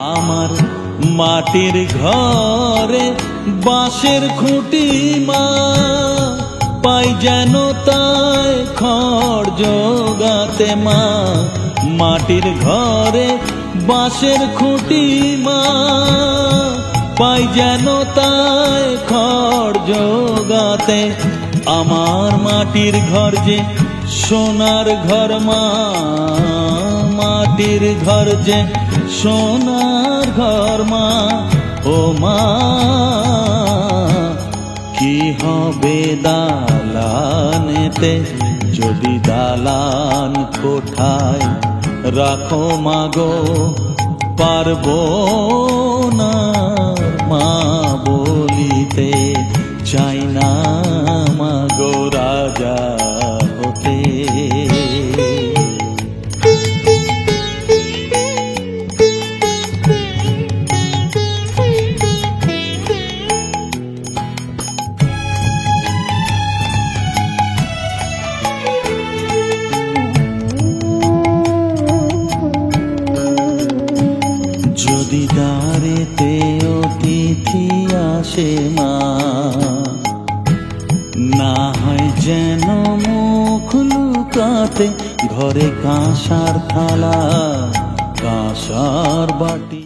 আমার মাটির ঘরে বাঁশের খুঁটি মা, পাই যেন তাই খড় জোগাতে মা। মাটির ঘরে বাঁশের খুঁটি মা, পাই যেন তাই খড় জোগাতে। আমার মাটির ঘর যে সোনার ঘর মা, মাটির ঘর যে সোনার ঘর মা। ও মা, কি হবে দালানেতে যদি দালান কোঠায় রাখো মাগো, পারবো না মা বলিতে। চাই না মাগো রাজা হতে। যদি দ্বারেতে অতিথি আসে মা, না হয় যেন মুখ লুকাতে। ঘরে কাঁসার থালা কাঁসার বাটি